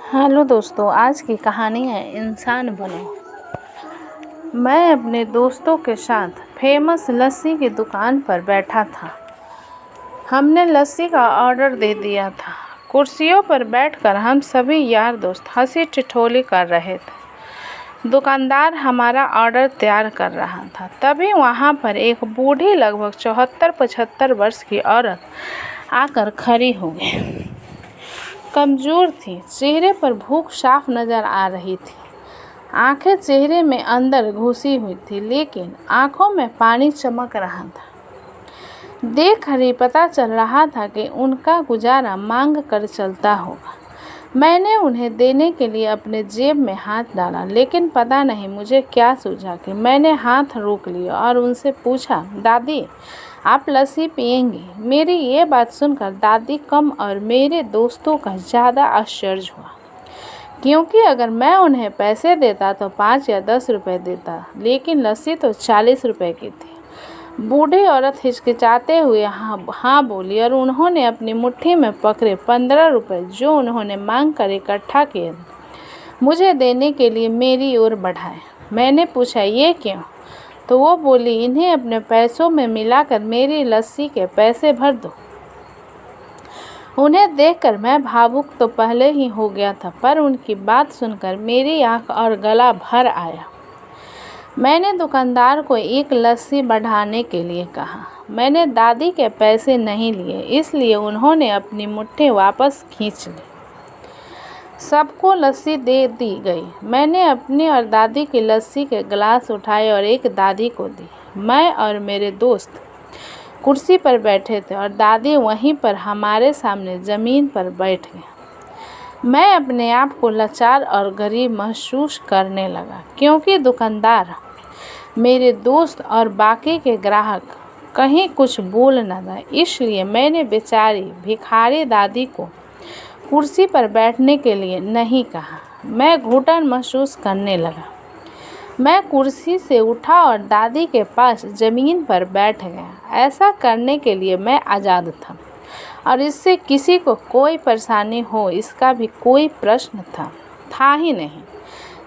Hello दोस्तों, आज की कहानी है इंसान बनो। मैं अपने दोस्तों के साथ फेमस लस्सी की दुकान पर बैठा था। हमने लस्सी का ऑर्डर दे दिया था। कुर्सियों पर बैठकर हम सभी यार दोस्त हंसी ठिठोली कर रहे थे। दुकानदार हमारा ऑर्डर तैयार कर रहा था। तभी वहाँ पर एक बूढ़ी लगभग 74-75 वर्ष की औरत आकर खड़ी हो गई। कमज़ोर थी, चेहरे पर भूख साफ नज़र आ रही थी। आंखें चेहरे में अंदर घुसी हुई थी, लेकिन आंखों में पानी चमक रहा था। देखकर ही पता चल रहा था कि उनका गुजारा मांग कर चलता होगा। मैंने उन्हें देने के लिए अपने जेब में हाथ डाला, लेकिन पता नहीं मुझे क्या सूझा कि मैंने हाथ रोक लिया और उनसे पूछा, दादी आप लस्सी पिएंगी? मेरी ये बात सुनकर दादी कम और मेरे दोस्तों का ज़्यादा आश्चर्य हुआ, क्योंकि अगर मैं उन्हें पैसे देता तो 5 या 10 रुपए देता, लेकिन लस्सी तो 40 रुपए की थी। बूढ़ी औरत हिचकिचाते हुए हाँ बोली और उन्होंने अपनी मुट्ठी में पकड़े 15 रुपए जो उन्होंने मांग कर इकट्ठा किए मुझे देने के लिए मेरी ओर बढ़ाए। मैंने पूछा, ये क्यों? तो वो बोली, इन्हें अपने पैसों में मिलाकर मेरी लस्सी के पैसे भर दो। उन्हें देखकर मैं भावुक तो पहले ही हो गया था, पर उनकी बात सुनकर मेरी आंख और गला भर आया। मैंने दुकानदार को एक लस्सी बढ़ाने के लिए कहा। मैंने दादी के पैसे नहीं लिए, इसलिए उन्होंने अपनी मुट्ठी वापस खींच ली। सबको लस्सी दे दी गई। मैंने अपनी और दादी की लस्सी के गिलास उठाए और एक दादी को दी। मैं और मेरे दोस्त कुर्सी पर बैठे थे और दादी वहीं पर हमारे सामने ज़मीन पर बैठ गए। मैं अपने आप को लाचार और गरीब महसूस करने लगा, क्योंकि दुकानदार, मेरे दोस्त और बाकी के ग्राहक कहीं कुछ बोल न पाए। इसलिए मैंने बेचारी भिखारी दादी को कुर्सी पर बैठने के लिए नहीं कहा। मैं घुटन महसूस करने लगा। मैं कुर्सी से उठा और दादी के पास ज़मीन पर बैठ गया। ऐसा करने के लिए मैं आज़ाद था और इससे किसी को कोई परेशानी हो इसका भी कोई प्रश्न था ही नहीं।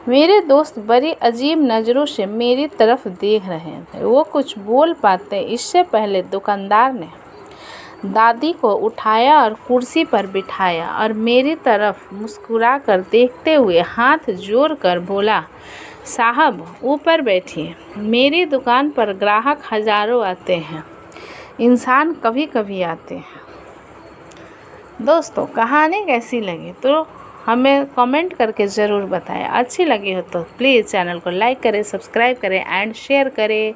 मेरे दोस्त बड़ी अजीब नज़रों से मेरी तरफ देख रहे थे। वो कुछ बोल पाते इससे पहले दुकानदार ने दादी को उठाया और कुर्सी पर बिठाया और मेरी तरफ मुस्कुराकर देखते हुए हाथ जोड़कर बोला, साहब ऊपर बैठिए। मेरी दुकान पर ग्राहक हज़ारों आते हैं, इंसान कभी कभी आते हैं। दोस्तों, कहानी कैसी लगी तो हमें कमेंट करके ज़रूर बताएं। अच्छी लगी हो तो प्लीज़ चैनल को लाइक करें, सब्सक्राइब करें एंड शेयर करें।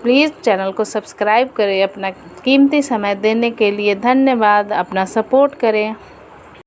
प्लीज़ चैनल को सब्सक्राइब करें। अपना कीमती समय देने के लिए धन्यवाद। अपना सपोर्ट करें।